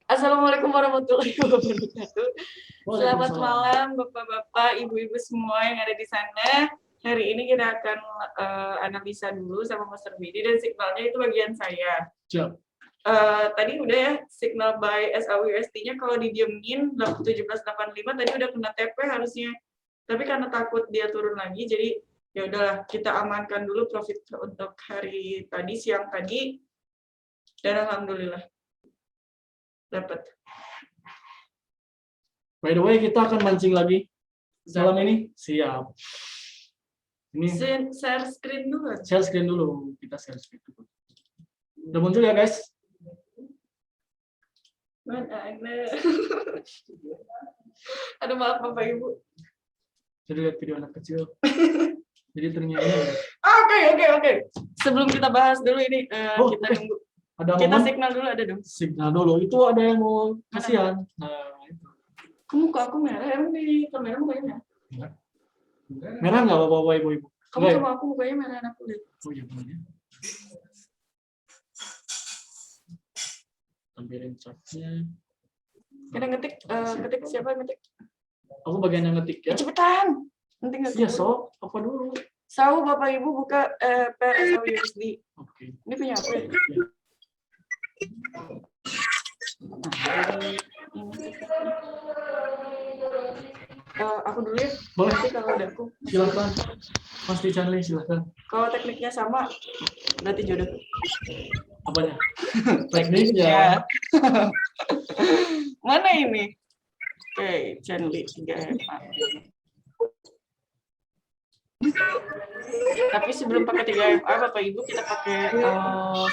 Assalamualaikum warahmatullahi wabarakatuh. Selamat Waalaikumsalam. malam Bapak-bapak, Ibu-ibu semua yang ada di sana. Hari ini kita akan analisa dulu sama Master Bidi dan signalnya itu bagian saya. Siap. Tadi udah ya signal by SAWST-nya kalau didiemin 1785 tadi udah kena TP harusnya. Tapi karena takut dia turun lagi jadi ya udahlah kita amankan dulu profit untuk hari tadi siang tadi dan alhamdulillah dapat. By the way, kita akan mancing lagi malam ini. Siap. Ini Share screen dulu. share screen dulu. Kita share screen dulu. Udah muncul ya, guys? Mana? Aduh, maaf Bapak Ibu. Jadi lihat video anak kecil. Jadi ternyanyi. Oke. Sebelum kita bahas dulu ini, kita tunggu. Ada Kita momen? signal dulu ada dong. Signal dulu. Itu ada yang mau kasihan. Nah, itu. Muka aku merah, emang di kamera mukanya merah? Merah nggak bapak-bapak ibu-ibu? Kamu sama aku mukanya merah anak kulit. Oh iya benar ya. Tampilin chartnya. Kita ketik siapa yang ngetik? Aku bagian yang ngetik ya. Cepetan. Nanti nggak Iya so. Apa dulu? Sau Bapak Ibu buka PSAWSD. Oke. Ini punya apa ya? Aku dulu ya. Boleh. Nanti kalau udah aku. Silakan. Mas Chanli silakan. Kalau tekniknya sama, berarti jodoh. Apanya? Tekniknya. Mana ini? Oke, Chanli 3MA. Tapi sebelum pakai 3MA, Bapak Ibu kita pakai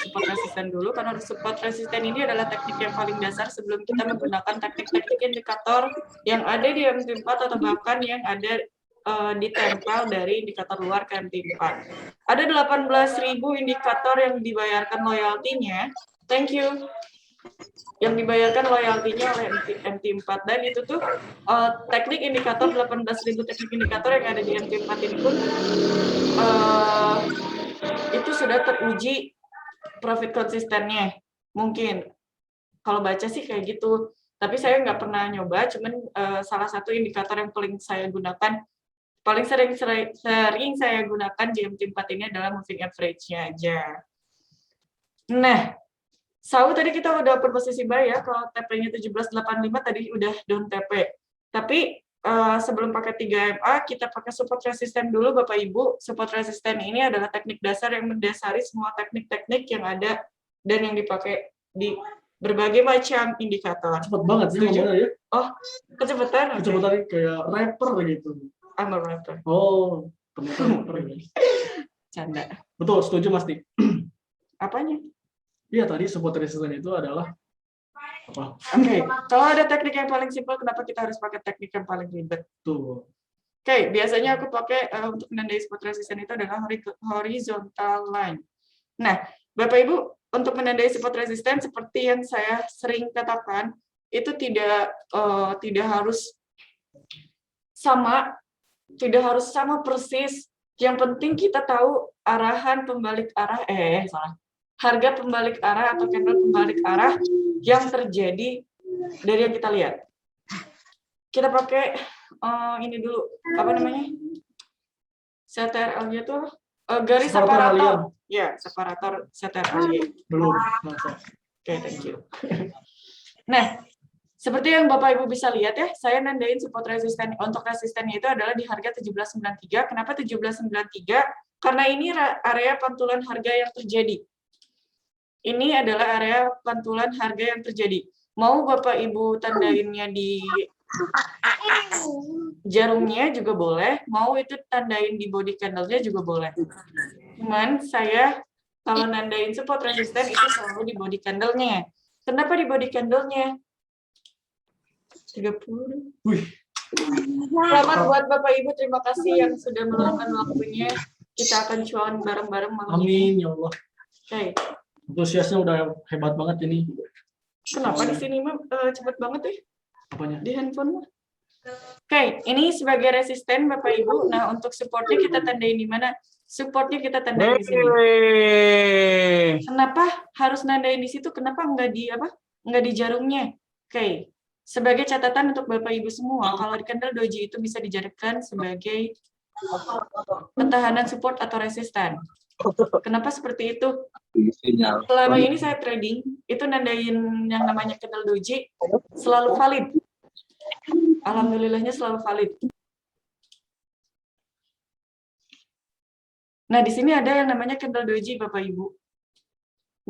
support resisten dulu karena support resisten ini adalah teknik yang paling dasar sebelum kita menggunakan teknik-teknik indikator yang ada di MT4 atau bahkan yang ada ditempel dari indikator luar ke MT4. Ada 18.000 indikator yang dibayarkan royaltinya. Thank you. Yang dibayarkan royaltinya oleh MT4 dan itu tuh teknik indikator 18.000 teknik indikator yang ada di MT4 ini pun itu sudah teruji profit konsistennya mungkin kalau baca sih kayak gitu tapi saya nggak pernah nyoba cuman salah satu indikator yang paling sering saya gunakan di MT4 ini adalah moving average-nya aja. Nah, Sau tadi kita udah open posisi buy ya, kalau TP-nya 1785 tadi udah down TP. Tapi sebelum pakai 3MA, kita pakai support resisten dulu Bapak Ibu. Support resisten ini adalah teknik dasar yang mendasari semua teknik-teknik yang ada dan yang dipakai di berbagai macam indikator. Cepet banget sih ngomongnya ya. Oh, kecepatan? Kecepatan kayak rapper gitu. I'm a rapper. Oh, ternyata rapper ya. Canda. Betul, setuju Mas Dik. Apanya? Iya, tadi support resistance itu adalah apa? Oke, kalau ada teknik yang paling simpel, kenapa kita harus pakai teknik yang paling ribet? Tuh. Oke, biasanya aku pakai untuk menandai support resistance itu adalah horizontal line. Nah, Bapak Ibu, untuk menandai support resistance seperti yang saya sering katakan, itu tidak harus sama persis. Yang penting kita tahu arahan pembalik arah harga pembalik arah atau candle pembalik arah yang terjadi dari yang kita lihat. Kita pakai ini dulu, apa namanya? CTRL-nya tuh garis separator. Ya, separator CTRL. Belum. Oke, thank you. Nah, seperti yang Bapak Ibu bisa lihat ya, saya nandain support resisten. Untuk resistennya itu adalah di harga 1793. Kenapa 1793? Karena ini area pantulan harga yang terjadi. Ini adalah area pantulan harga yang terjadi. Mau Bapak Ibu tandainnya di jarumnya juga boleh, mau itu tandain di body candle-nya juga boleh. Cuman saya kalau nandain support resisten itu selalu di body candle-nya. Kenapa di body candle-nya? 30. Wih. Selamat buat Bapak Ibu, terima kasih yang sudah meluangkan waktunya. Kita akan cuan bareng-bareng malam ini. Amin ya Allah. Oke. Antusiasnya udah hebat banget ini. Kenapa di sini mah cepet banget ya? Apanya? Di handphone mah. Oke, ini sebagai resisten Bapak Ibu. Nah, untuk supportnya kita tandain di mana? Supportnya kita tandain di sini. Kenapa harus nandain di situ? Kenapa nggak di apa? nggak di jarumnya. Oke. Sebagai catatan untuk Bapak Ibu semua, kalau di candle doji itu bisa dijadikan sebagai pertahanan support atau resisten. Kenapa seperti itu? Selama ini saya trading, itu nandain yang namanya candle doji selalu valid. Alhamdulillahnya selalu valid. Nah, di sini ada yang namanya candle doji, Bapak Ibu.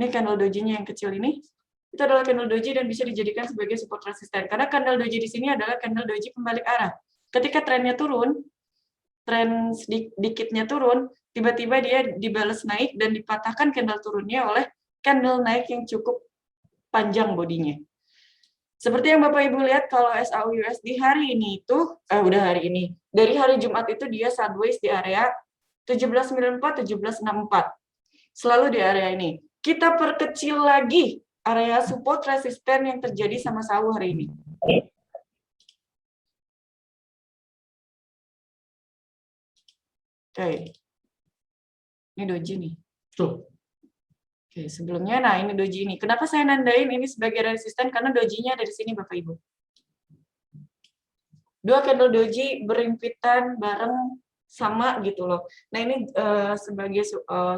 Ini candle dojinya yang kecil ini. Itu adalah candle doji dan bisa dijadikan sebagai support resisten. Karena candle doji di sini adalah candle doji pembalik arah. Ketika trennya turun, tren sedikitnya turun, tiba-tiba dia dibalas naik dan dipatahkan candle turunnya oleh candle naik yang cukup panjang bodinya. Seperti yang Bapak Ibu lihat kalau SAU-USD hari ini itu, udah hari ini, dari hari Jumat itu dia sideways di area 1794, 1764. Selalu di area ini. Kita perkecil lagi area support resisten yang terjadi sama SAU hari ini. Oke. Ini doji nih. Tuh. Oke, sebelumnya, nah ini doji ini. Kenapa saya nandain ini sebagai resisten? Karena dojinya ada di sini, Bapak Ibu. Dua candle doji berimpitan bareng sama gitu loh. Nah ini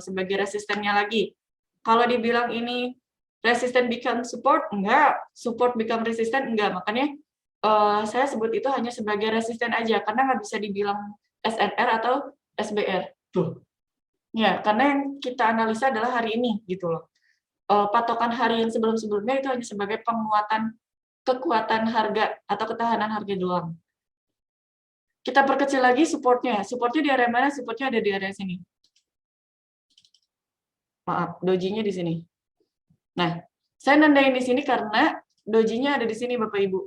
sebagai resistennya lagi. Kalau dibilang ini resisten become support, enggak. Support become resisten, enggak. Makanya saya sebut itu hanya sebagai resisten aja, karena nggak bisa dibilang SNR atau SBR. Tuh. Ya, karena yang kita analisa adalah hari ini gitu loh. Patokan hari yang sebelum-sebelumnya itu hanya sebagai kekuatan harga atau ketahanan harga doang. Kita perkecil lagi supportnya. Supportnya di area mana? Supportnya ada di area sini. Maaf, dojinya di sini. Nah, saya nandain di sini karena dojinya ada di sini, Bapak Ibu.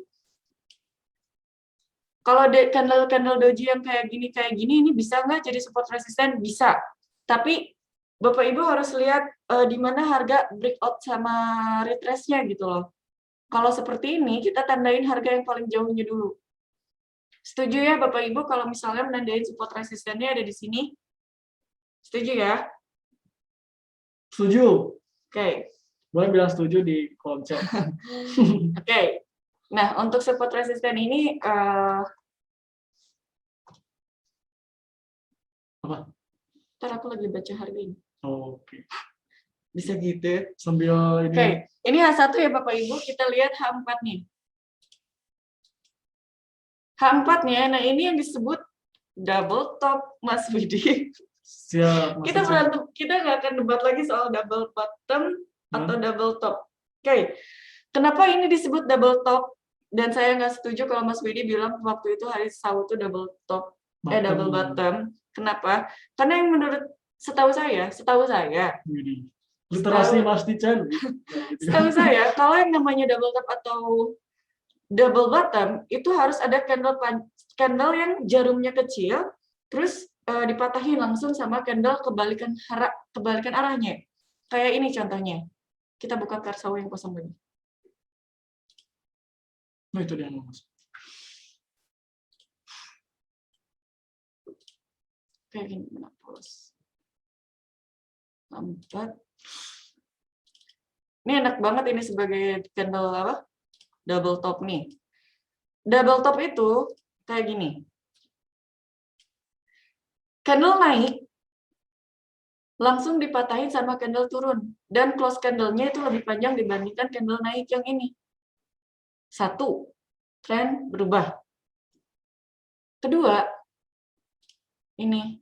Kalau candle doji yang kayak gini, ini bisa nggak jadi support resisten? Bisa. Tapi Bapak Ibu harus lihat di mana harga breakout sama retrace-nya gitu loh. Kalau seperti ini, kita tandain harga yang paling jauhnya dulu. Setuju ya Bapak Ibu kalau misalnya menandain support resistennya ada di sini? Setuju ya? Setuju. Oke. Boleh bilang setuju di kolom chat. Oke. Nah, untuk support resisten ini apa? Ntar aku lagi baca harga ini. Oke. Bisa gitu. Sambil ini. Oke. Ini H1 ya Bapak Ibu, kita lihat H4 nih. H4-nya, nah ini yang disebut double top, Mas Widi. Siap, Mas kita nggak akan debat lagi soal double bottom atau double top. Oke. Kenapa ini disebut double top? Dan saya nggak setuju kalau Mas Widi bilang waktu itu hari Sabtu double top, double bottom. Kenapa? Karena yang menurut setahu saya, literasi Mas Tichen. Setahu saya, kalau yang namanya double top atau double bottom itu harus ada candle yang jarumnya kecil, terus dipatahin langsung sama candle kebalikan arahnya. Kayak ini contohnya. Kita buka Karsau yang kosong lagi. Nah itu dia Mas. Kayak gini, plus 4. Ini enak banget ini sebagai candle apa? Double top nih. Double top itu kayak gini. Candle naik, langsung dipatahin sama candle turun. Dan close candle-nya itu lebih panjang dibandingkan candle naik yang ini. 1, tren berubah. Kedua, ini.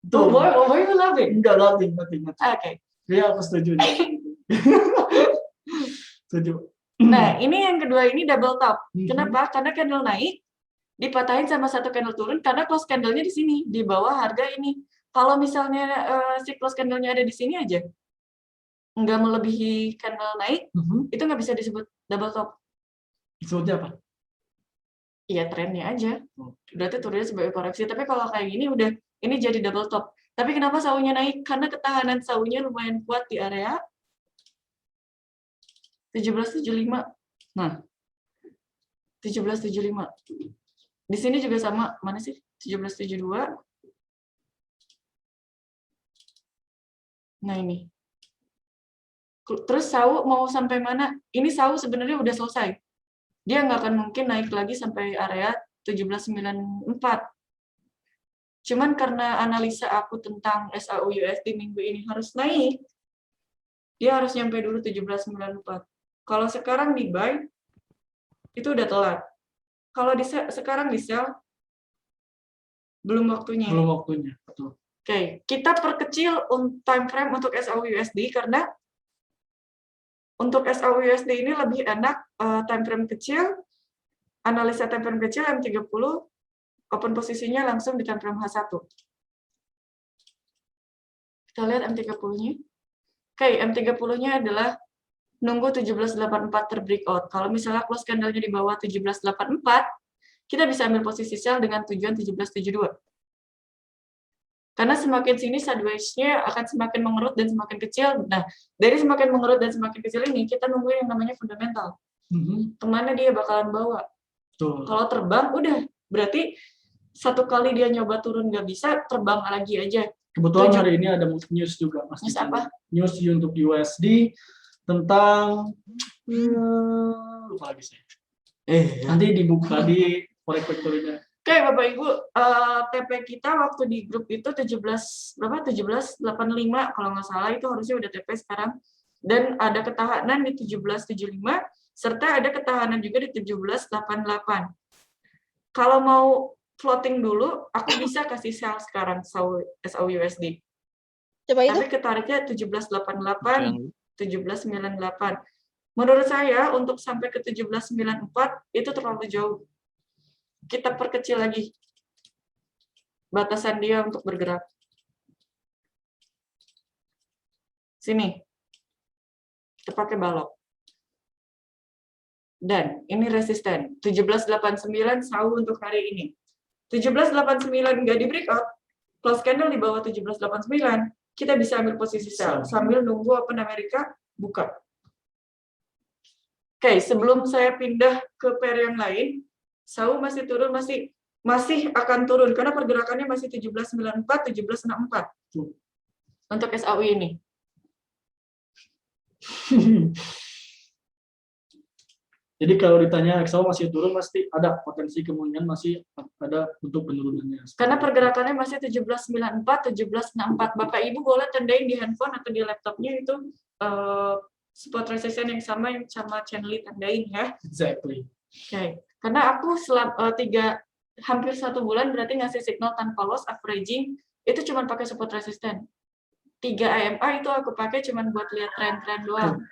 Tuh. Oh boy, you love it? Enggak, nothing. Oke. Iya, aku setuju. Setuju. Nah, ini yang kedua ini double top. Kenapa? Karena candle naik, dipatahin sama satu candle turun, karena close candle-nya di sini, di bawah harga ini. Kalau misalnya si close candle-nya ada di sini aja, nggak melebihi candle naik, itu nggak bisa disebut double top. Disebutnya apa? Iya, trennya aja. Berarti turunnya sebagai koreksi. Tapi kalau kayak gini, udah ini jadi double top. Tapi kenapa saunya naik? Karena ketahanan saunya lumayan kuat di area 1775. Nah, 1775. Di sini juga sama. Mana sih? 1772. Nah, ini. Terus SAU mau sampai mana? Ini SAU sebenarnya udah selesai. Dia nggak akan mungkin naik lagi sampai area 1794. Cuman karena analisa aku tentang SAU USD minggu ini harus naik, dia harus nyampe dulu 1794. Kalau sekarang di buy, itu udah telat. Kalau sekarang di sell, belum waktunya. Belum waktunya, betul. Oke, kita perkecil time frame untuk SAU USD karena untuk SAU USD ini lebih enak time frame kecil, analisa time frame kecil M30, open posisinya langsung di time frame H1. Kita lihat M30-nya. Oke, M30-nya adalah nunggu 1784 terbreakout. Kalau misalnya close candle-nya di bawah 1784, kita bisa ambil posisi sell dengan tujuan 1772. Karena semakin sini sideways-nya akan semakin mengerut dan semakin kecil. Nah, dari semakin mengerut dan semakin kecil ini, kita nunggu yang namanya fundamental. Kemana dia bakalan bawa. Kalau terbang, udah. Berarti satu kali dia nyoba turun nggak bisa, terbang lagi aja. Kebetulan hari ini ada news juga, Mas. News apa? News untuk USD tentang lupa lagi saya. Nanti dibuka di Forex Factory-nya. Oke, Bapak Ibu, TP kita waktu di grup itu 1785 kalau nggak salah, itu harusnya udah TP sekarang. Dan ada ketahanan di 1775 serta ada ketahanan juga di 1788. Kalau mau floating dulu, aku bisa kasih sell sekarang SAU USD. Coba itu. Tapi ketariknya 1788, 1798. Menurut saya untuk sampai ke 1794 itu terlalu jauh. Kita perkecil lagi batasan dia untuk bergerak. Sini. Kita pakai balok. Dan ini resisten. 1789 SAU untuk hari ini. 1789 nggak di breakout, close candle di bawah 1789, kita bisa ambil posisi sell sambil nunggu Open Amerika buka. Oke, sebelum saya pindah ke pair yang lain, SAU masih turun, masih akan turun karena pergerakannya masih 1794, 1764 untuk SAU ini. Jadi kalau ditanya XAU masih turun, pasti ada potensi kemungkinan masih ada untuk penurunannya. Karena pergerakannya masih 1794, 1764. Bapak Ibu boleh tandain di handphone atau di laptopnya itu support resistance yang sama channel tandain ya. Exactly. Oke. Karena aku hampir 1 bulan berarti ngasih signal tanpa loss averaging itu cuma pakai support resistance. 3 AMA itu aku pakai cuma buat lihat tren-tren doang,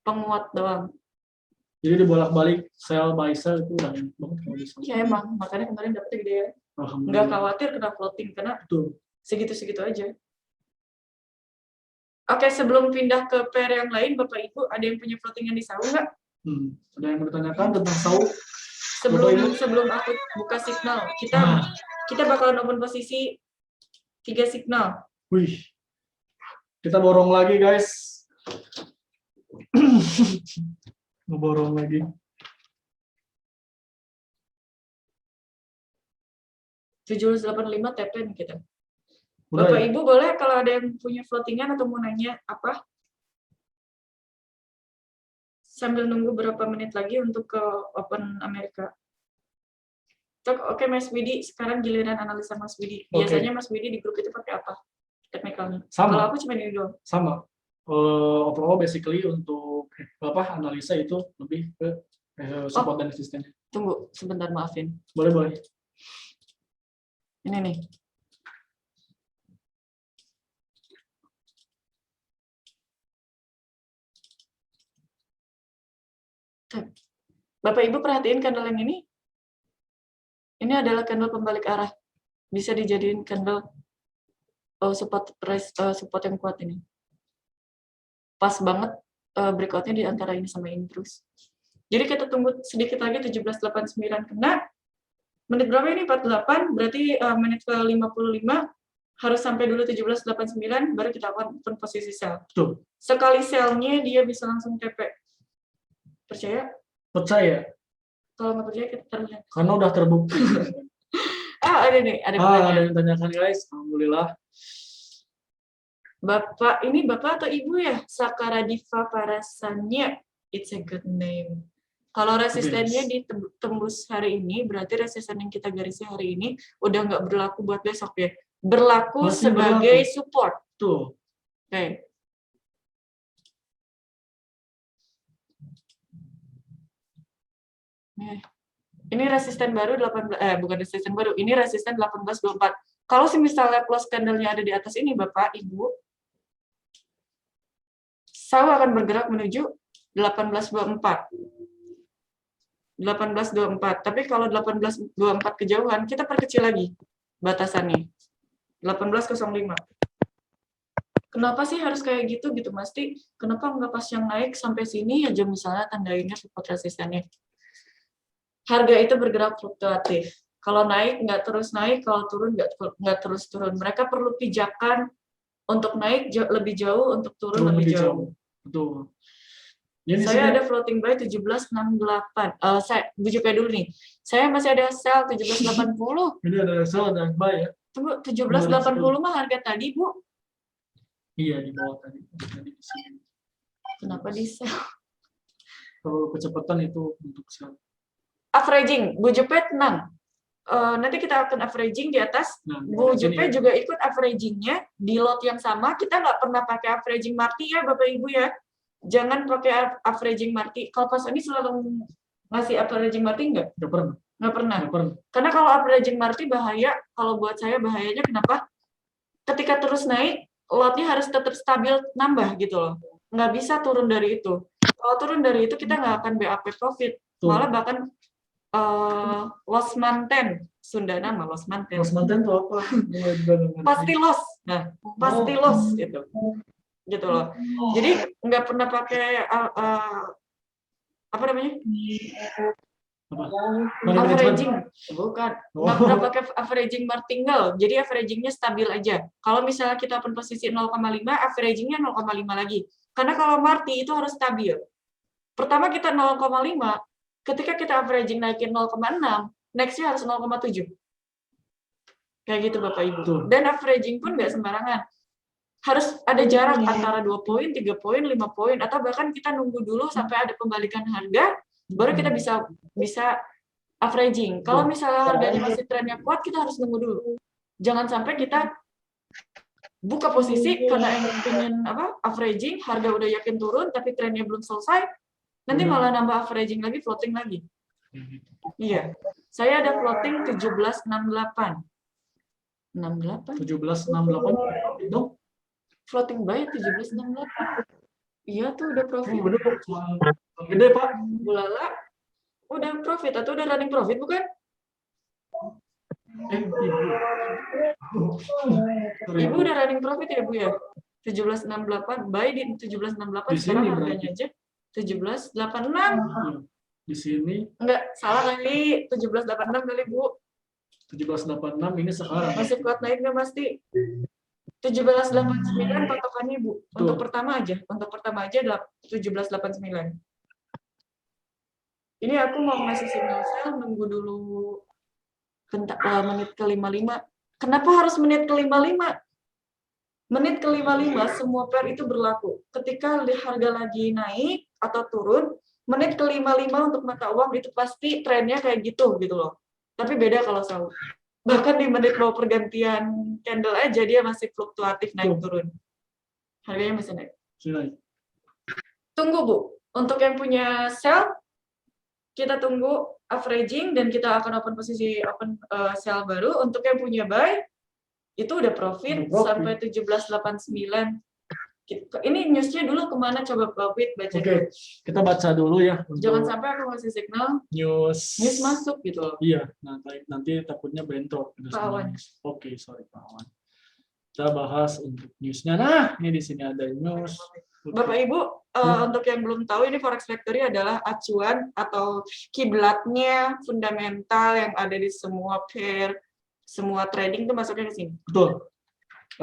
penguat doang. Jadi dibolak-balik sell buy sell itu udah enak banget kalau bisa. Ya emang, makanya kemarin dapetnya gede ya. Nggak khawatir kena floating karena segitu-segitu aja. Oke, sebelum pindah ke pair yang lain, Bapak Ibu ada yang punya floatingan di SAU nggak? Ada yang bertanyakan tentang SAU? Sebelum aku buka signal, kita bakalan open posisi 3 signal. Wih, kita borong lagi guys. Ngeborong lagi. 785 TP nih kita. Udah, Bapak ya? Ibu boleh kalau ada yang punya floatingan atau mau nanya apa? Sambil nunggu berapa menit lagi untuk ke Open Amerika. Oke, Mas Widi, sekarang giliran analisa Mas Widi. Biasanya Mas Widi di grup itu pakai apa? Teknikalnya. Kalau aku cuma ini doang. Sama. Overall basically untuk analisa itu lebih ke support dan resisten. Tunggu sebentar, maafin. Boleh. Ini nih. Bapak Ibu perhatiin candle yang ini. Ini adalah candle pembalik arah. Bisa dijadiin candle support yang kuat ini. Pas banget breakout-nya di antara ini sama ini terus. Jadi kita tunggu sedikit lagi 1789 kena. Menit berapa ini? 48, berarti menit ke 55 harus sampai dulu 1789 baru kita open posisi sell. Betul. Sekali sell-nya dia bisa langsung TP. Percaya? Percaya. Kalau nggak percaya kita terlihat. Karena udah terbukti. Ada nih, ada yang tanyakan guys. Alhamdulillah. Bapak, ini Bapak atau Ibu ya? Sakaradiva Parasanya. It's a good name. Kalau resistennya ditembus hari ini, berarti resisten yang kita garisnya hari ini udah nggak berlaku buat besok ya. Berlaku Masih sebagai berlaku. support. Tuh. Oke. Ini resisten baru 18, bukan resisten baru, ini resisten 1824. Kalau misalnya close candle-nya ada di atas ini, Bapak, Ibu, saya akan bergerak menuju 1824. 1824. Tapi kalau 1824 kejauhan, kita perkecil lagi batasannya. 1805. Kenapa sih harus kayak gitu Mesti? Kenapa nggak pas yang naik sampai sini aja misalnya tandainnya support resistennya? Harga itu bergerak fluktuatif. Kalau naik nggak terus naik, kalau turun nggak terus turun. Mereka perlu pijakan untuk naik lebih jauh, untuk turun lebih jauh. Betul. Saya ada floating buy 1768. Saya bujuk dulu nih. Saya masih ada sell 1780. Ini ada sell dan buy ya. Tunggu, 1780 mah harga tadi, Bu. Iya, di bawah tadi. Di sini. Kenapa di sell? Kalau kecepatan itu untuk sell. Averaging, Bu Jepet 6. Nanti kita akan averaging di atas. Bu Jepet juga ikut averagingnya di lot yang sama. Kita nggak pernah pakai averaging Marti ya, Bapak Ibu ya. Jangan pakai averaging Marti. Kalau pas ini selalu ngasih averaging Marti nggak? Nggak pernah. Nggak pernah. Karena kalau averaging Marti bahaya. Kalau buat saya bahayanya kenapa? Ketika terus naik, lotnya harus tetap stabil nambah gitu loh. Nggak bisa turun dari itu. Kalau turun dari itu kita nggak akan BAP profit. Malah bahkan loss manten. Sunda nama loss manten. Loss manten itu apa? Pasti loss. Nah, pasti loss gitu. Gitu loh. Jadi nggak pernah pakai apa namanya? Averaging, bukan. Nggak pernah pakai averaging martingale. Jadi averagingnya stabil aja. Kalau misalnya kita open posisi 0,5, averagingnya 0,5 lagi. Karena kalau marti itu harus stabil. Pertama kita 0,5, ketika kita averaging naikin 0,6, nextnya harus 0,7. Kayak gitu Bapak Ibu. Dan averaging pun nggak sembarangan. Harus ada jarak antara 2 poin, 3 poin, 5 poin, atau bahkan kita nunggu dulu sampai ada pembalikan harga, baru kita bisa averaging. Kalau misalnya harganya masih trennya kuat, kita harus nunggu dulu. Jangan sampai kita buka posisi karena yang pengen averaging, harga udah yakin turun, tapi trennya belum selesai, nanti malah nambah averaging lagi, floating lagi. Iya. Saya ada floating 1768. 1768 dong. Floating buy 1768. Iya tuh udah profit. Gede Pak. Bulala udah profit atau udah running profit bukan? Ibu udah running profit ya Bu ya? 1768 buy di 1768 sekarang harganya aja 1786. Di sini enggak salah kali 1786 kali Bu. 1786 ini sekarang. Masih kuat naik nggak pasti? 1789 patokannya Bu. Untuk pertama aja 1789. Ini aku mau ngasih signal sell, nunggu dulu menit ke-55. Kenapa harus menit ke-55? Menit ke-55 semua pair itu berlaku. Ketika harga lagi naik atau turun, menit ke-55 untuk mata uang itu pasti trennya kayak gitu loh. Tapi beda kalau sahur. Bahkan di menit mau pergantian candle aja dia masih fluktuatif naik turun. Harganya masih naik. Tunggu Bu. Untuk yang punya sell, kita tunggu averaging dan kita akan open posisi sell baru. Untuk yang punya buy, itu udah profit sampai 1789. Ini newsnya dulu kemana coba profit baca. Oke, kita baca dulu ya. Jangan sampai aku ngasih signal news masuk gitu loh. Iya, nanti takutnya bentrok. Oke, sorry Pak Awan. Kita bahas untuk newsnya. Nah, ini di sini ada news. Bapak Ibu, untuk yang belum tahu, ini Forex Factory adalah acuan atau kiblatnya fundamental yang ada di semua pair, semua trading itu masuknya ke sini. Betul.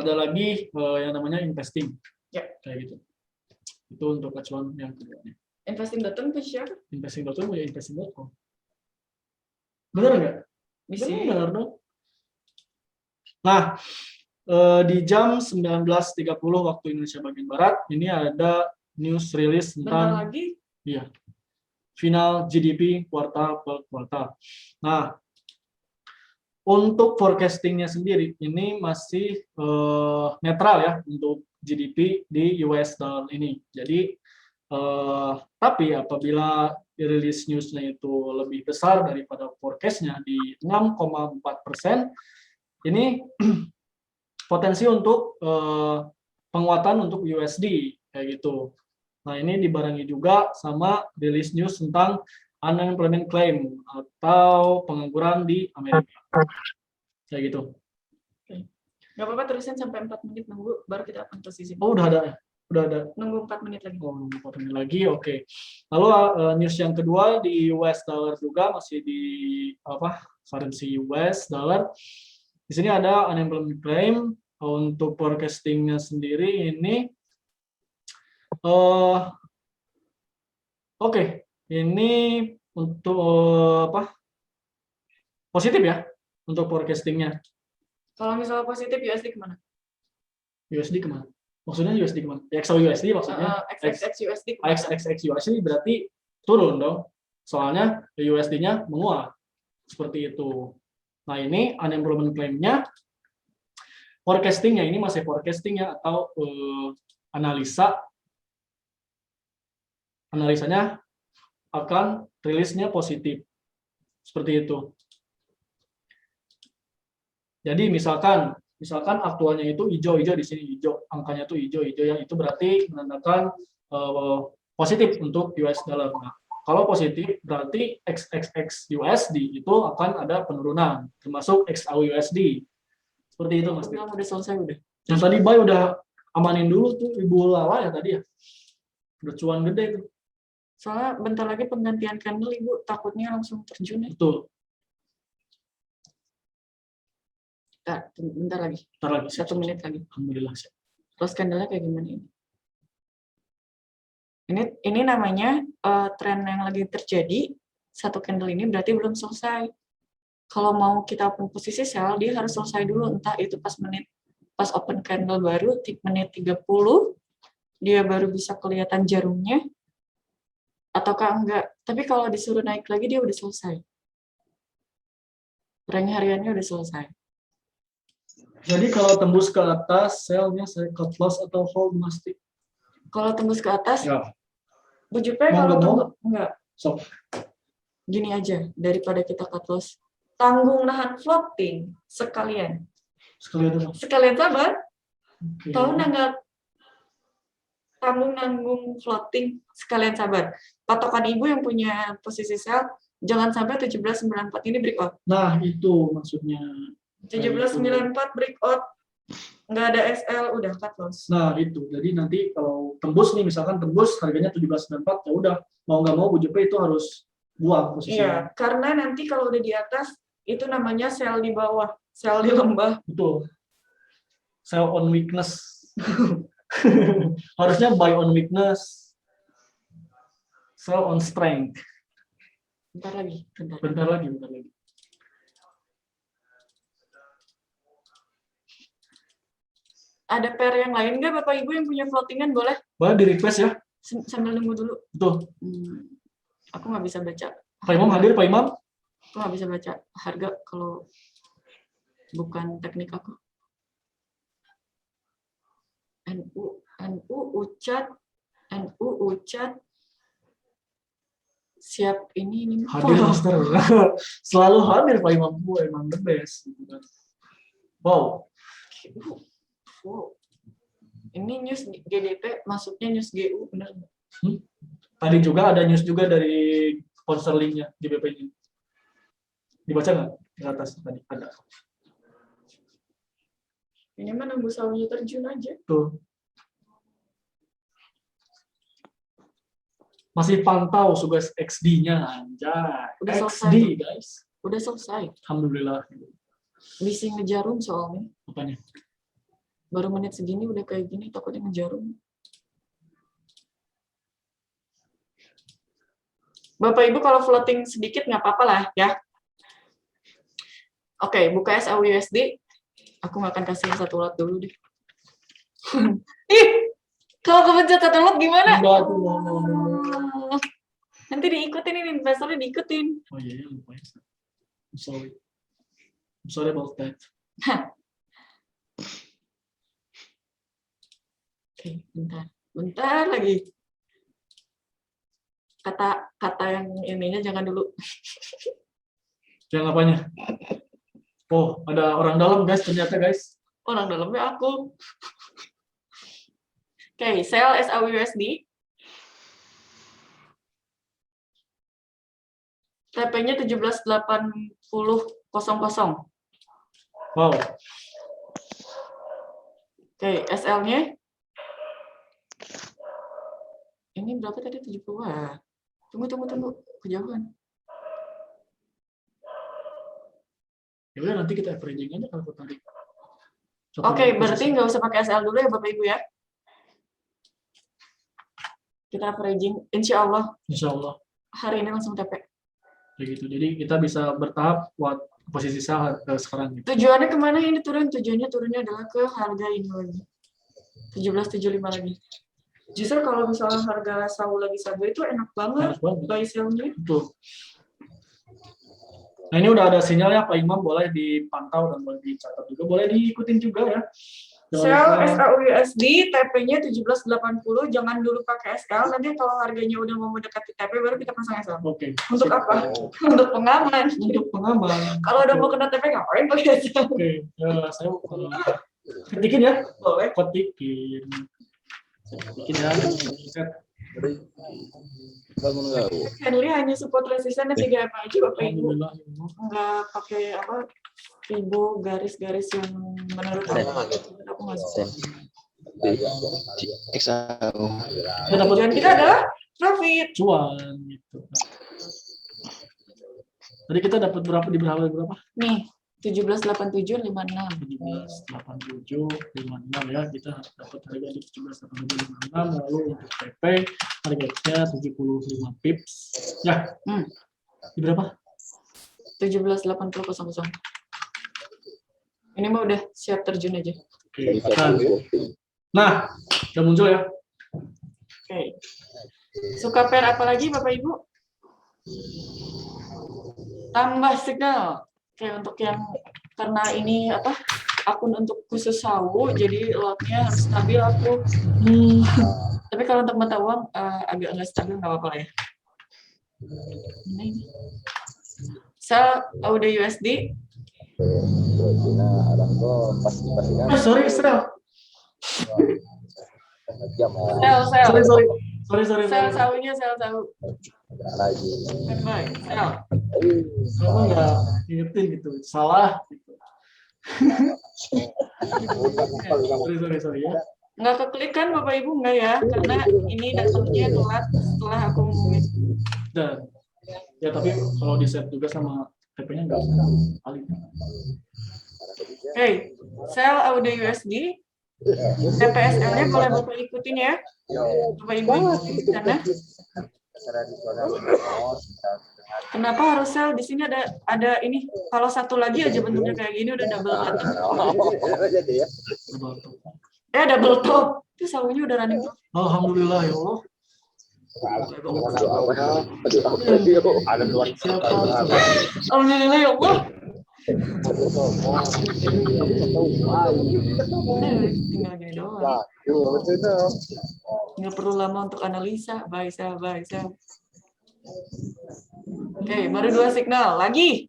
Ada lagi yang namanya investing. Ya. Kayak gitu. Itu untuk acuan yang kedua. Investing.com ke siapa? Investing.com ya investing.com. Benar nggak? Bisa. Benar dong. Nah, Di jam 19.30 waktu Indonesia bagian Barat, ini ada news release Bentar tentang lagi. iya, final GDP kuartal per kuartal. Nah, untuk forecastingnya sendiri, ini masih netral ya untuk GDP di US dollar ini. Jadi, tapi apabila rilis newsnya itu lebih besar daripada forecastnya di 6,4%, ini potensi untuk penguatan untuk USD kayak gitu. Nah, ini dibarengi juga sama rilis news tentang unemployment claim atau pengangguran di Amerika. Kayak gitu. Nggak apa-apa, terusin sampai 4 menit nunggu, baru kita akan posisi. Oh, udah ada. Udah ada. Nunggu 4 menit lagi. Oh, 4 menit lagi. Oke. Lalu news yang kedua di US dollar juga, masih di apa? Currency US dollar. Di sini ada unemployment claim. Untuk forecastingnya sendiri ini oke. Ini untuk apa? Positif ya untuk forecastingnya. Kalau misalnya positif, USD kemana? USD kemana? Maksudnya USD kemana? XAUUSD maksudnya? XXX USD kemana? XXX USD berarti turun dong. Soalnya USD-nya menguat. Seperti itu. Nah, ini unemployment claim-nya, forecasting-nya ini masih forecasting-nya atau analisanya akan rilisnya positif. Seperti itu. Jadi misalkan aktualnya itu hijau-hijau di sini hijau, angkanya tuh hijau-hijau yang itu berarti menandakan positif untuk US dollar. Nah, kalau positif berarti XXX USD itu akan ada penurunan, termasuk XAUUSD. Seperti itu Mas. Bilang udah selesai udah. Yang tadi Bay udah amanin dulu tuh Ibu Lala ya tadi ya. Udah cuan gede tuh. Soalnya bentar lagi penggantian candle, Ibu takutnya langsung terjun ya. Betul. Bentar lagi. Bentar lagi. 1 menit lagi. Alhamdulillah. Terus candle-nya kayak gimana ini? Ini namanya tren yang lagi terjadi. Satu candle ini berarti belum selesai. Kalau mau kita open posisi sell, dia harus selesai dulu. Entah itu pas open candle baru, menit 30, dia baru bisa kelihatan jarumnya, ataukah enggak. Tapi kalau disuruh naik lagi, dia udah selesai. Rank hariannya udah selesai. Jadi kalau tembus ke atas, sell-nya saya cut loss atau hold mesti. Kalau tembus ke atas, Ya. Bu Jupe Mau kalau nggak mau? tembus, enggak. So, Gini aja, daripada kita cut loss, tanggung nahan floating sekalian. Sekalian sabar, Okay. tahu nanggap tanggung floating sekalian sabar. Patokan Ibu yang punya posisi sell, jangan sampai 1794 ini breakout. Nah, itu maksudnya. 1794 breakout, nggak ada SL, udah cut loss. Nah, itu. Jadi nanti kalau tembus nih, misalkan tembus harganya 1794, ya udah mau nggak mau Bu Jupe itu harus buang posisinya. Iya, karena nanti kalau udah di atas, itu namanya sell di bawah, sell di lembah. Betul. Sell on weakness. Harusnya buy on weakness. Sell on strength. Bentar lagi. Bentar lagi. Ada pair yang lain nggak Bapak Ibu yang punya floatingan boleh? Boleh di request ya? Sambil nunggu dulu. Betul. Aku nggak bisa baca. Pak Imam hadir, Pak Imam? Aku nggak bisa baca harga kalau bukan teknik aku. NU Ucat siap ini hadir master. Selalu hadir Pak Imam, emang the best. Wow. Ini news GDP masuknya news GU benar nggak? Tadi juga ada news juga dari sponsor linknya GBP-nya. Dibaca nggak di atas tadi ada. Ini mah nunggu sawahnya terjun aja. Tuh. Masih pantau tugas XD-nya anjay. Udah XD selesai. guys. Udah selesai. Alhamdulillah. Bising ngejarum soalnya. Apanya? Baru menit segini udah kayak gini, takutnya ngejarum. Bapak Ibu kalau floating sedikit nggak apa-apa lah ya. Oke, buka SAUUSD. Aku nggak akan kasih yang 1 lot dulu deh. Ih, kalau kepencet 1 lot gimana? Enggak tuh, no. Nanti diikutin ini, investornya diikutin. Oh iya, lupa ya. I'm sorry about that. Oke, bentar lagi. Kata yang ininya jangan dulu. Yang apanya? Oh, ada orang dalam guys, ternyata guys. Orang dalamnya aku. Oke, sell SAUUSD. TP-nya 17.80.00. Wow. Oke, SL-nya. Ini berapa tadi? 70. Wah. Tunggu. Kejauhan. Ya udah nanti kita averaging aja kalau tarik. Oke, berarti nggak usah pakai SL dulu ya Bapak Ibu ya. Kita averaging, insya Allah hari ini langsung TP. Begitu. Jadi kita bisa bertahap buat posisi saham sekarang. Gitu. Tujuannya kemana ini turun? Tujuannya turunnya adalah ke harga ini lagi. 17.75 lagi. Justru kalau misalnya harga sawu lagi stabil itu enak banget. Buy sell-nya. Betul. Nah ini udah ada sinyalnya Pak Imam, boleh dipantau dan boleh dicatat juga, boleh diikutin juga ya. Sell SAUUSD, TP-nya 17.80, jangan dulu pakai SL, nanti kalau harganya udah mau mendekati TP baru kita pasang SL. Oke. Untuk apa? Untuk pengaman. Untuk pengaman. Kalau udah mau kena TP ngapain pakai SL? Oke, saya ketikin ya. Boleh. Ketikin ya. Henry hanya support resistannya 3 apa aja Bapak Ibu. Alhamdulillah. Nggak pakai apa ibu garis-garis yang menurut aku nggak suka. Tujuan kita adalah profit. Cuan gitu. Tadi kita dapat berapa di berapa? Nih, 17.8756. 17.8756 ya, kita dapat harga di 17.8756, lalu untuk TP harganya 75 pips. Ya. Di berapa? 17.80.00. Ini mah udah siap terjun aja. Oke, nah, udah muncul ya. Oke. Suka pair apa lagi Bapak Ibu? Tambah signal. Oke, untuk yang karena ini apa? Akun untuk khusus sawu, jadi lotnya harus stabil aku. Tapi kalau untuk mata uang agak nggak stabil nggak apa-apa ya. Ini. Sell AUDUSD. Sorry, Sel. Sorry. Sell sawunya, sell sawu. Baik, sell. Kamu nggak ingetin gitu, salah. Gitu. sorry ya. Nggak keklik kan Bapak Ibu nggak ya? Karena ini datangnya telat setelah aku ngomongin. Dan ya tapi kalau di set juga sama TP-nya nggak paling. Oke, sell AUDUSD. TPSL-nya boleh Bapak ikutin ya. Bapak Ibu ikutin di sana. Kenapa harus sell? Di sini ada ini. Kalau satu lagi aja bentuknya kayak gini udah double bottom. Double top. Itu sawunya udah running. Alhamdulillah ya Allah. Alhamdulillah ya Allah. Tinggal gini doang. Nggak perlu lama untuk analisa. Buy, sell. Oke, baru 2 signal. Lagi.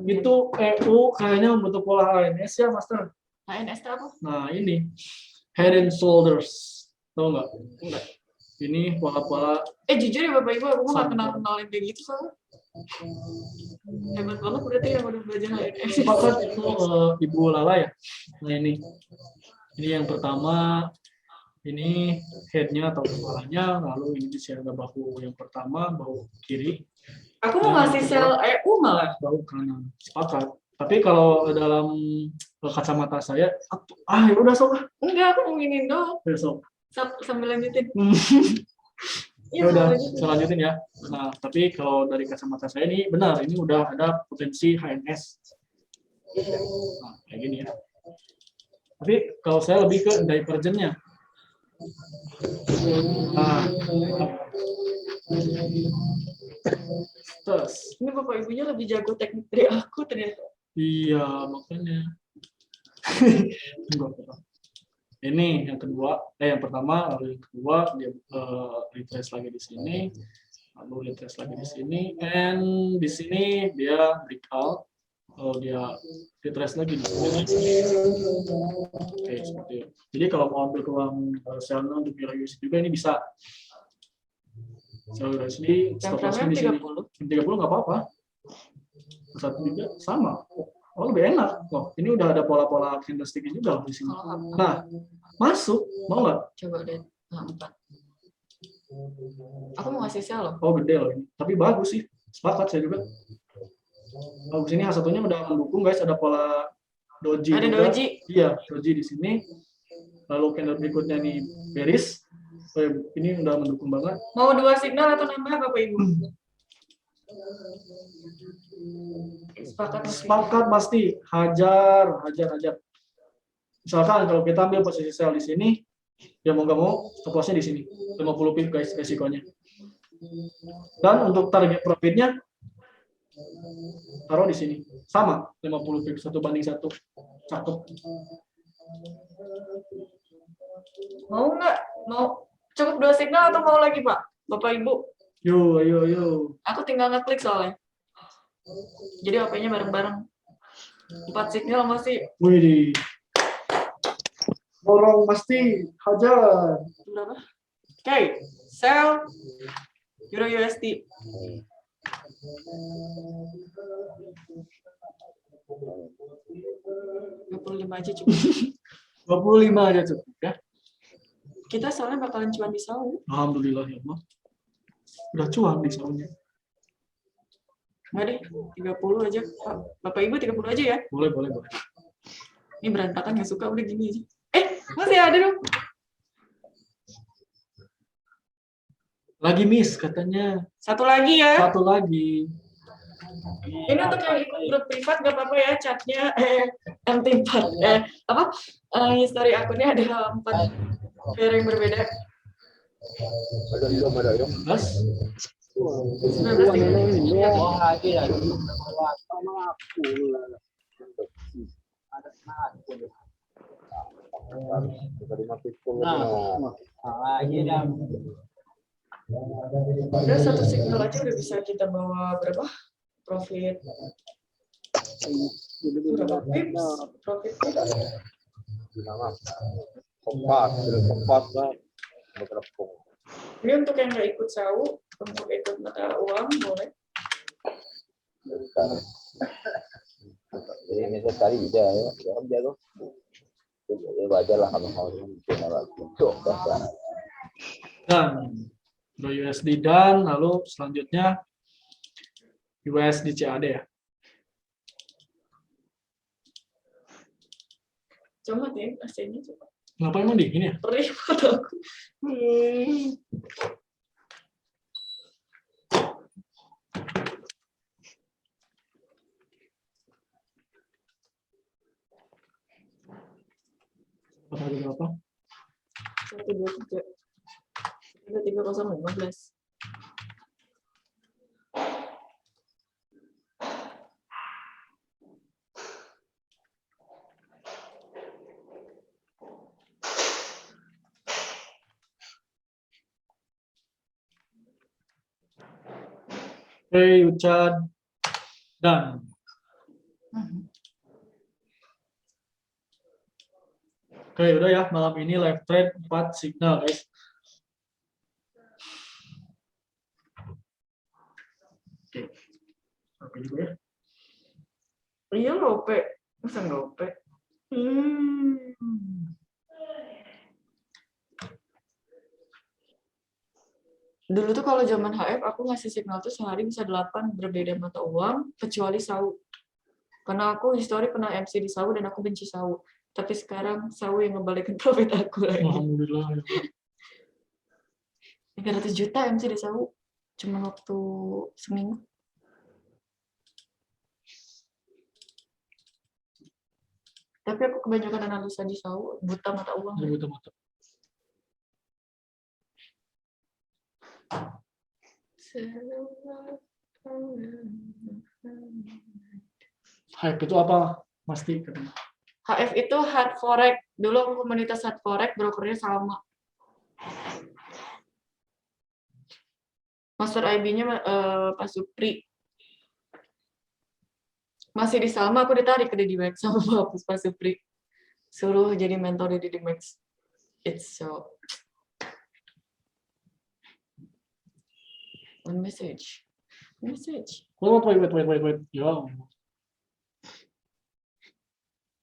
Itu EU kayaknya membentuk pola HNS ya, Master. HNS itu apa? Nah, ini head and shoulders. Tahu nggak? Enggak. Ini pola-pola. Jujur ya Bapak Ibu, aku nggak kenal-kenalin kayak gitu soalnya. Hebat banget berarti yang udah belajar HNS. Sepakat itu Ibu Lala ya. Nah, ini yang pertama. Ini headnya atau kepalanya, lalu ini di sel bahu yang pertama, bahu kiri. Aku mau ngasih sel EU malah. Bahu kanan, sepakat. Tapi kalau dalam kacamata saya, ya udah sok. Enggak, aku mau nginin doang. Besok. Sambil lanjutin. Iya, Ya udah, lanjutin. saya lanjutin ya. Nah, tapi kalau dari kacamata saya ini benar, ini udah ada potensi HNS. Nah, kayak gini ya. Tapi kalau saya lebih ke divergennya. Nah, terus, Ini bapak ibunya lebih jago teknik dari aku ternyata. iya makanya. Enggak apa-apa. Ini yang kedua, yang pertama, lalu yang kedua dia retrace lagi di sini, lalu retrace lagi di sini, and di sini dia breakout, kalau dia retrace lagi di sini. Oke, seperti itu. Jadi kalau mau ambil peluang selnya untuk nilai USD juga ini bisa. Sel USD stop lossnya di sini. 30 nggak apa-apa. Satu juga sama. Oh, lebih enak. Oh, ini udah ada pola-pola candlestick juga di sini. Nah, masuk, mau nggak? Coba deh. Nah, 4. Aku mau ngasih sel loh. Oh, gede loh ini. Tapi bagus sih. Sepakat saya juga. Bagus, ini H1-nya udah mendukung guys, ada pola doji. Ada juga. doji. Iya, doji di sini. Lalu candle berikutnya nih bearish. Ini udah mendukung banget. Mau 2 signal atau nambah Bapak Ibu? Sepakat pasti. Hajar. Misalkan kalau kita ambil posisi sell di sini, ya mau nggak mau stop loss-nya di sini. 50 pip guys resikonya. Dan untuk target profitnya taruh di sini. Sama 50 pip 1/1. Cakep. Mau nggak? Mau cukup 2 signal atau mau lagi Pak? Bapak Ibu? Yo. Aku tinggal ngeklik soalnya. Jadi HP-nya bareng-bareng. 4 signal masih. Wih. Borong pasti hajar. Berapa? Oke, sell Euro USD. $25 aja cukup. 25 aja cukup ya. Kita soalnya bakalan cuan di sau. Alhamdulillah ya Allah. Udah cuan di saunya. Enggak deh, 30 aja. Bapak Ibu 30 aja ya. Boleh. Ini berantakan nggak suka udah gini aja. Masih ada dong. Lagi miss katanya. Satu lagi ya. Satu lagi. Ini untuk yang ikut grup privat gak apa-apa ya chatnya MT4 history akunnya ada 4 pair yang berbeda. Ada yuk. 19. Udah satu signal aja udah bisa kita bawa berapa? Profit berapa pips? Profit kita. Ini untuk yang nggak ikut sau, untuk ikut mata uang boleh. Jadi ini sekali juga ya, kerja tuh. Ya wajar lah kalau mau Dan USD dan lalu selanjutnya USD CAD ya. Coba deh AC-nya coba. Kenapa emang dingin ya? Perih mata aku. Hari berapa? 1, 2, 3. 3, 3, 0, 15. Hey Uchad dan oke udah ya, malam ini live trade 4 signal guys. Oke. Oke juga ya. Iya lope. Masa lope? Dulu tuh kalau zaman HF aku ngasih signal tuh sehari bisa 8 berbeda mata uang kecuali sau. Karena aku histori pernah MC di sau dan aku benci sau. Tapi sekarang sau yang ngebalikin profit aku lagi. Alhamdulillah. 300 juta MC di Sawu. Cuma waktu seminggu. Tapi aku kebanyakan analisa di Sawu, buta mata uang. Betul-betul. Hype itu apa? Pasti katanya. HF itu hard forex. Dulu aku komunitas hard forex, brokernya sama. Master IB-nya Pak Supri. Masih di Salma, aku ditarik ke Didimax sama Pak Supri. Suruh jadi mentor di Didimax. It's so... One message. Message. Wait. Ya.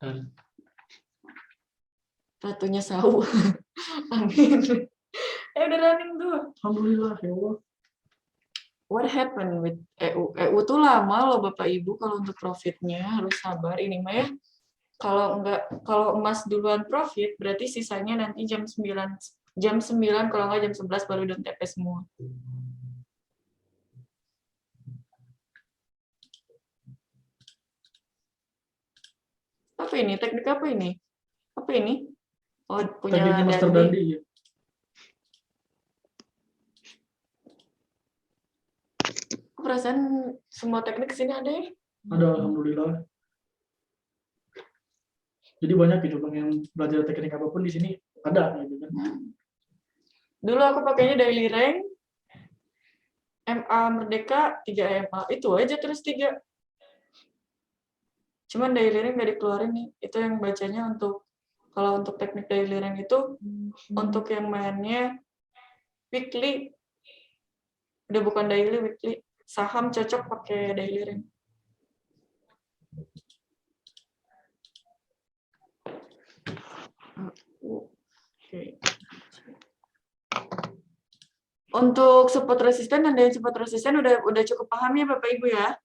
Dan Ratunya Sawu. Amin. Udah running tuh. alhamdulillah ya Allah. What happened with EU? EU tuh lama loh Bapak Ibu, kalau untuk profitnya harus sabar. Ini mah ya, kalau emas duluan profit, berarti sisanya nanti jam 9 kalau nggak jam 11 baru udah TP semua. Apa ini? Teknik apa ini? Apa ini? Oh, punya Tekniknya Master Dandi. Dandi ya. Perasaan semua teknik sini ada ya? Ada alhamdulillah. Jadi banyak gitu Bang yang belajar teknik apapun di sini ada gitu kan. Dulu aku pakainya daily rank, MA Merdeka, 3 MA. Itu aja terus 3. Cuman daily rank nggak dikeluarin nih. Itu yang bacanya kalau untuk teknik daily rank itu, untuk yang mainnya weekly. Udah bukan daily, weekly. Saham cocok pakai daily rank. Oke. Untuk support resisten dan daya support resisten udah cukup paham ya Bapak Ibu ya.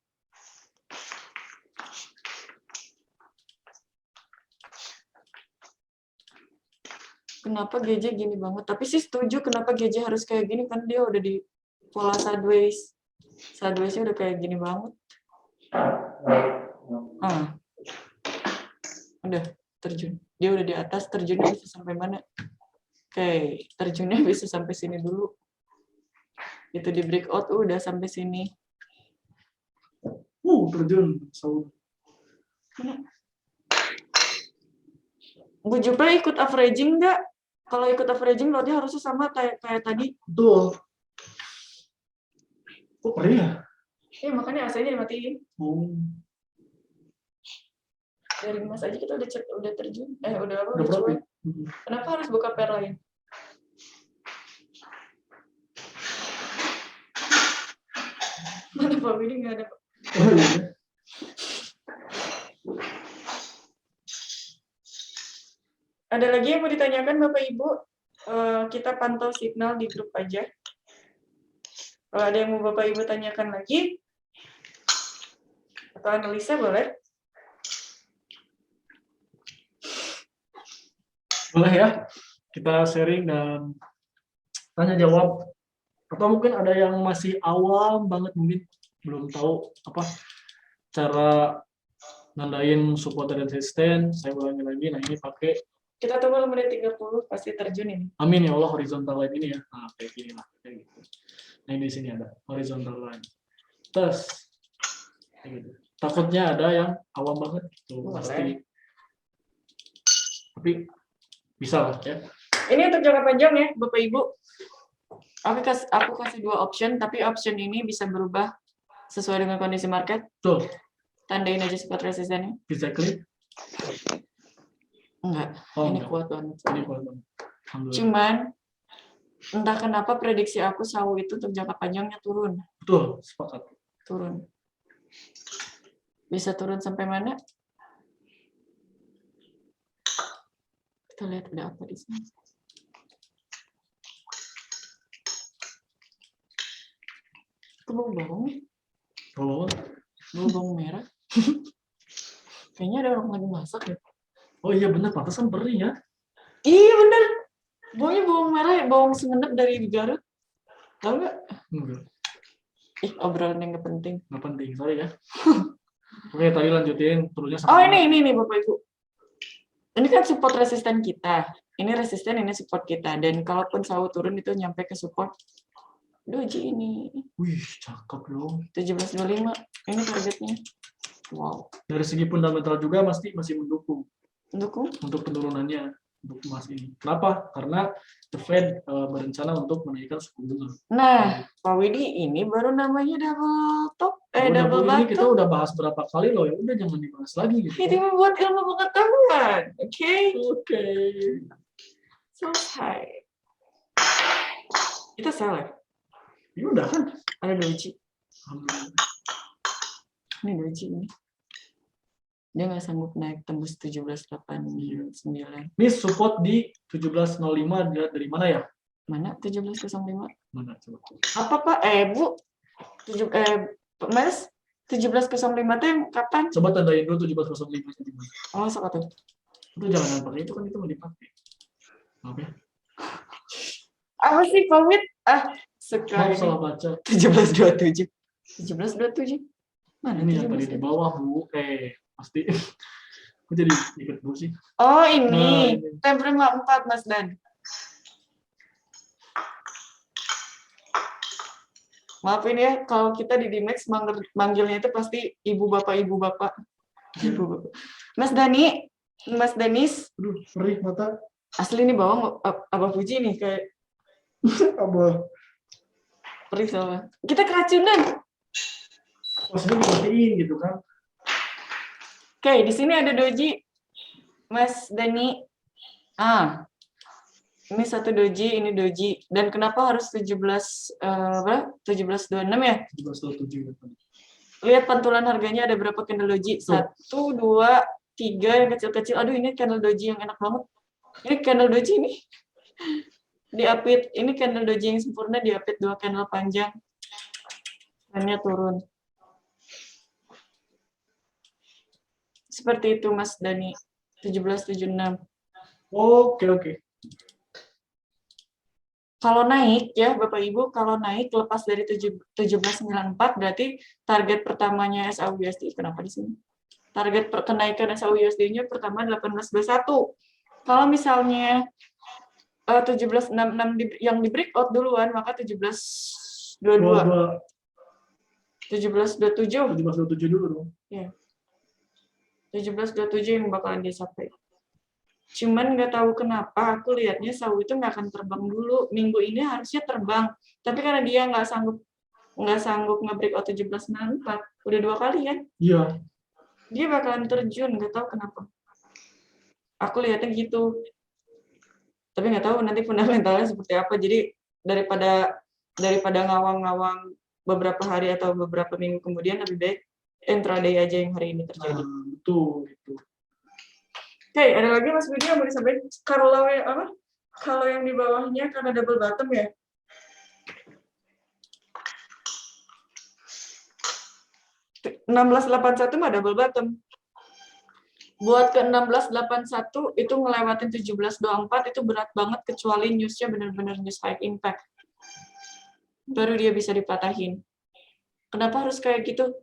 Kenapa GJ gini banget? Tapi sih setuju kenapa GJ harus kayak gini, kan dia udah di pola sideways. Sideways-nya udah kayak gini banget. Udah terjun. Dia udah di atas, terjunnya bisa sampai mana? Oke, terjunnya bisa sampai sini dulu. Itu di breakout udah sampai sini. Terjun. So. Bu Jupra ikut averaging nggak? Kalau ikut averaging lotnya harusnya sama kayak tadi. Betul. Kok perih ya? Makanya AC-nya dimatiin. Dari Mas aja kita udah terjun. Udah profit. Kenapa harus buka pair lain? Mana Pak Willy nggak ada. Ada lagi yang mau ditanyakan Bapak Ibu? Kita pantau signal di grup aja. Kalau ada yang mau Bapak Ibu tanyakan lagi, atau analisa boleh? Boleh ya, kita sharing dan tanya jawab. Atau mungkin ada yang masih awam banget, mungkin belum tahu apa cara nandain support dan resisten. Saya ulangi lagi, nah ini pakai. Kita tunggu menit 30, pasti terjun ini. Amin ya Allah, horizontal line ini ya. Nah, kayak gini lah, kayak gitu. Nah, ini di sini ada horizontal line. Terus, kayak gitu. Takutnya ada yang awam banget, tuh pasti. Tapi bisa lah ya. Ini untuk jangka panjang ya, Bapak Ibu. Aku kasih 2 option, tapi option ini bisa berubah sesuai dengan kondisi market. Betul. Tandain aja support resistennya. Exactly. Enggak, ini enggak. kuat banget. Ini kuat banget. Cuman, entah kenapa prediksi aku Sawu itu untuk jangka panjangnya turun. Betul, sepakat. Turun. Bisa turun sampai mana? Kita lihat ada apa di sini. Itu bau bawang nih. Oh. Bau bawang merah. Kayaknya ada orang lagi masak ya. Oh iya benar, pantesan perih ya. Iya bener. Baunya bawang merah ya, bawang semenep dari Garut. Tahu nggak? Enggak, Ih, obrolan yang nggak penting. nggak penting, sorry ya. Oke, tadi lanjutin turunnya Oh, sampai ini Bapak Ibu. Ini kan support resisten kita. Ini resisten, ini support kita. Dan kalaupun SAU turun itu nyampe ke support doji ini. wih, cakep dong. 1725. Ini targetnya. Wow. Dari segi fundamental juga masih mendukung Mendukung? untuk penurunannya untuk emas ini. Kenapa? Karena the Fed berencana untuk menaikkan suku bunga. Nah, Pak Widi, ini baru namanya double top. Udah, Bu, Double ini kita bottom. udah bahas berapa kali loh, ya udah jangan dibahas lagi gitu. Ini membuat ilmu pengetahuan. Oke? Oke. Selesai. Kita salah. Ya udah kan. Ada doji. Alhamdulillah. Ini doji ini. Dia nggak sanggup naik tembus 1789. Ini support di 1705 dilihat dari mana ya? Mana 1705? Mana coba? Apa Pak? Bu. Mas 1705 itu yang kapan? Coba tandain dulu 1705 nya di mana. Oh, sok tuh. Itu jangan pakai itu kan itu mau dipakai. Oke. Apa sih Pak Wid? Maaf Sekali. salah baca. 1727. 1727. Mana Ini yang tadi di 1727? bawah, Bu. Pasti. Aku jadi ikut Bu sih. Oh, Nah, ini. ini. Temper 54 Mas Dan. Maafin ya, kalau kita di Dimex manggilnya itu pasti ibu bapak. Ibu bapak. Mas Dani, Mas Danis, Aduh, perih mata. asli nih bawang Abah Puji nih kayak Abah. perih sama. Kita keracunan. Maksudnya dimatiin gitu kan. Oke, di sini ada doji. Mas Dani. Ini satu doji, ini doji. Dan kenapa harus 1726 ya? 1727 kan. Lihat pantulan harganya ada berapa candle doji? 1, 2, 3 yang kecil-kecil. Aduh, ini candle doji yang enak banget. Ini candle doji ini. Diapit. Ini candle doji yang sempurna diapit 2 candle panjang. Trennya turun. Seperti itu Mas Dani. 1776. Oke. Kalau naik ya Bapak Ibu, kalau naik lepas dari 1794 berarti target pertamanya SAUUSD. Kenapa di sini? Target kenaikan SAUUSD-nya pertama 1821. Kalau misalnya 1766 yang di breakout duluan, maka 1722. 1727. 1727 dulu dong. Ya. 1727 yang bakalan dia sampai. Cuman nggak tahu kenapa aku lihatnya SAU itu nggak akan terbang dulu. Minggu ini harusnya terbang. Tapi karena dia nggak sanggup nge-breakout 1794. Udah 2 kali kan? Iya. Dia bakalan terjun, nggak tahu kenapa. Aku lihatnya gitu. Tapi nggak tahu nanti fundamentalnya seperti apa. Jadi daripada ngawang-ngawang beberapa hari atau beberapa minggu kemudian, lebih baik intraday aja yang hari ini terjadi. Betul gitu. Oke, ada lagi Mas Budi yang mau disampaikan? Kalau yang di bawahnya karena double bottom ya. (1681) mah double bottom. Buat ke 1681 itu ngelewatin 1724 itu berat banget kecuali newsnya benar-benar news high impact. Baru dia bisa dipatahin. Kenapa harus kayak gitu?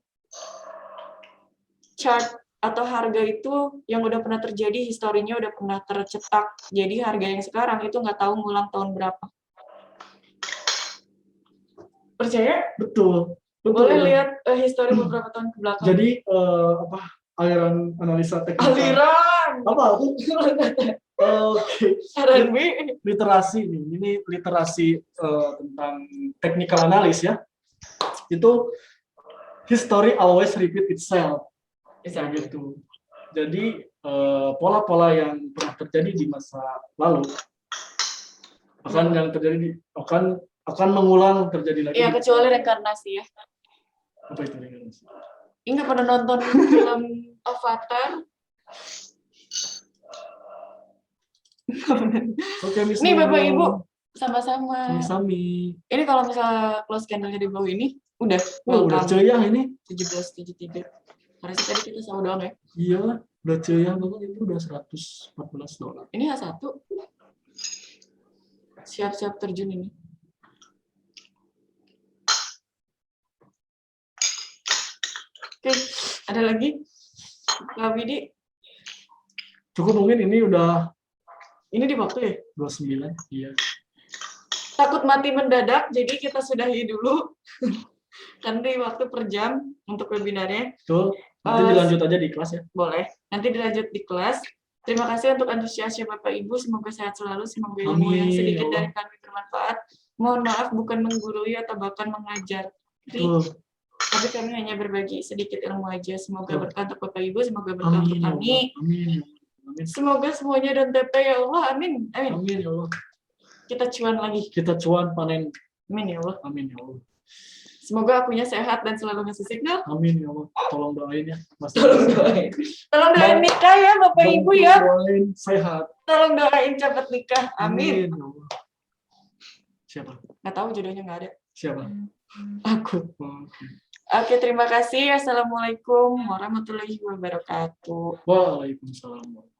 Chart atau harga itu yang udah pernah terjadi, historinya udah pernah tercetak. Jadi harga yang sekarang itu nggak tahu ngulang tahun berapa. Percaya? Betul. Boleh lihat histori beberapa tahun ke belakang. Jadi aliran analisa teknik. Aliran. Apa? Oke. R&B. Literasi nih. Ini literasi tentang technical analysis ya. Itu history always repeat itself. Gitu. Jadi pola-pola yang pernah terjadi di masa lalu akan mengulang terjadi lagi. Iya, kecuali reinkarnasi ya. Apa itu reinkarnasi? Nggak pernah nonton film Avatar? Oke, Nih Bapak Ibu, sama-sama. Sami-sami. Ini kalau misalnya close candle-nya di bawah ini, udah. Udah ceyah ini. 1773. Harusnya tadi kita sama doang ya. Iya, udah ceyah banget itu udah $114. Ini H1. Siap-siap terjun ini. Oke, ada lagi? Kak Widi, Cukup mungkin ini udah ini di waktu ya? 29. Iya. Takut mati mendadak, jadi kita sudahi dulu. Kan di waktu per jam untuk webinarnya. Betul. Nanti dilanjut aja di kelas ya. Boleh. Nanti dilanjut di kelas. Terima kasih untuk antusiasnya Bapak Ibu. Semoga sehat selalu. Semoga ilmu yang Amin, sedikit ya dari Allah. kami bermanfaat. Mohon maaf bukan menggurui atau bahkan mengajar. Betul. Tapi kami hanya berbagi sedikit ilmu aja. Semoga Betul. berkah untuk Bapak Ibu. Semoga berkah untuk Amin, ya Allah. kami. Amin. Amin. Semoga semuanya dan TP ya Allah. Amin. Amin. Amin ya Allah. Kita cuan lagi. Kita cuan panen. Amin ya Allah. Amin ya Allah. Semoga akunya sehat dan selalu ngasih signal. Amin ya Allah. Tolong doain ya. Mas. Tolong doain. Tolong doain nikah ya Bapak Ibu ya. Doain sehat. Tolong doain cepat nikah. Amin. Amin ya Allah. Siapa? Nggak tahu jodohnya nggak ada. Siapa? Aku. Oke. Oke, terima kasih. Assalamualaikum warahmatullahi wabarakatuh. Waalaikumsalam.